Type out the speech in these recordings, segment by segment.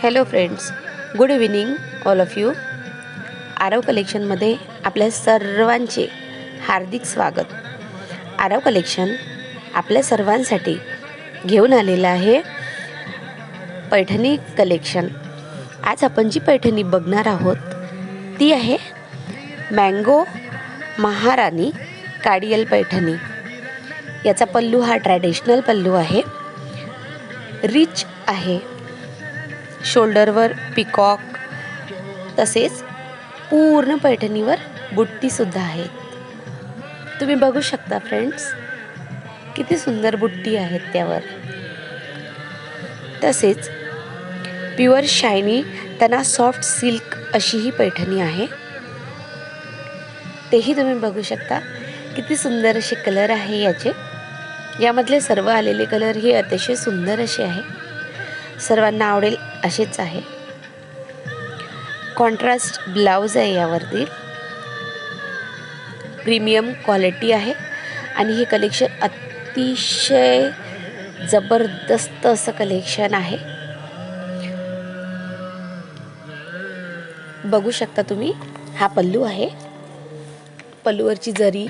Hello friends, good evening all of you. Aarav कलेक्शनमध्ये आपल्या सर्वांचे हार्दिक स्वागत. आरव कलेक्शन आपल्या सर्वांसाठी घेऊन आलेलं आहे पैठणी कलेक्शन. आज आपण जी पैठणी बघणार आहोत ती आहे मँगो महाराणी काडियल पैठणी. याचा पल्लू हा ट्रॅडिशनल पल्लू आहे, रिच आहे. शोल्डरवर पिकॉक तसेच पूर्ण पैठणीवर बुट्टी सुद्धा आहेत. तुम्ही बघू शकता फ्रेंड्स, किती सुंदर बुट्टी आहेत त्यावर. तसेच प्युअर शायनी त्यांना सॉफ्ट सिल्क अशी ही पैठणी आहे. तेही तुम्ही बघू शकता, किती सुंदर असे कलर आहे याचे. यामधले सर्व आलेले कलर हे अतिशय सुंदर असे आहे, सर्वांना आवडेल असेच आहे. कॉन्ट्रास्ट ब्लाउज आहे यावरती, प्रीमियम क्वालिटी आहे आणि हे कलेक्शन अतिशय जबरदस्त असं कलेक्शन आहे. बघू शकता तुम्ही, हा पल्लू आहे. पल्लूवरची जरी,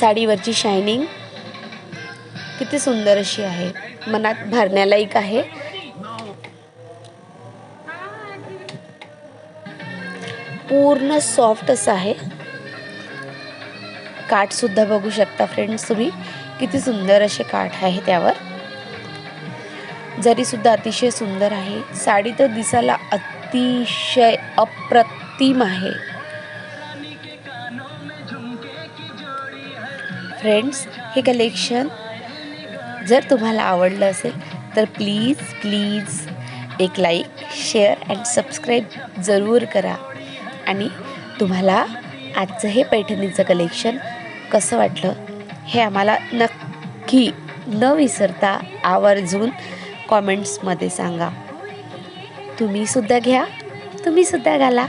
साडीवरची शायनिंग किती सुंदर अशी आहे, मनात भरण्यालायक आहे. पूर्ण सॉफ्ट असं आहे. काठ सुद्धा बघू शकता फ्रेंड्स तुम्ही, किती सुंदर असे काठ आहे त्यावर. जरी सुद्धा अतिशय सुंदर आहे. साडी तर दिसायला अतिशय अप्रतिम आहे. फ्रेंड्स, हे कलेक्शन जर तुम्हाला आवडलं असेल तर प्लीज एक लाईक, शेअर अँड सबस्क्राईब जरूर करा. आणि तुम्हाला आजचं हे पैठणीचं कलेक्शन कसं वाटलं हे आम्हाला नक्की न विसरता आवर्जून कॉमेंट्समध्ये सांगा. तुम्हीसुद्धा घ्या, तुम्हीसुद्धा घाला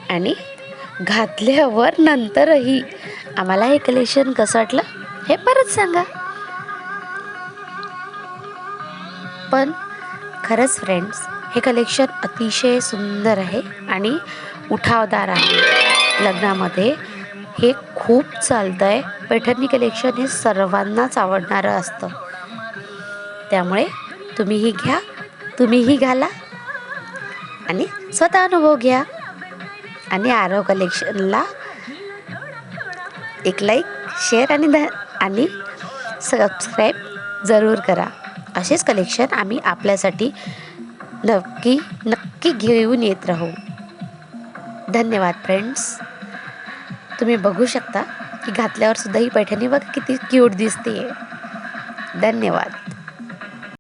आणि घातल्यावर नंतरही आम्हाला हे कलेक्शन कसं वाटलं हे परत सांगा. पण खरंच फ्रेंड्स, हे कलेक्शन अतिशय सुंदर आहे आणि उठावदार आहे. लग्नामध्ये हे खूप चालतं आहे. पैठणी कलेक्शन हे सर्वांनाच आवडणारं असतं. त्यामुळे तुम्हीही घ्या, तुम्हीही घाला आणि स्वतः अनुभव घ्या. आणि आरव कलेक्शनला एक लाईक, शेअर आणि सबस्क्राईब जरूर करा. असेच कलेक्शन आम्ही आपल्यासाठी नक्की घेऊन येत राहू. धन्यवाद फ्रेंड्स. तुम्ही बघू शकता की घातल्यावर सुद्धा ही पैठणी बघा किती क्यूट दिसते. धन्यवाद.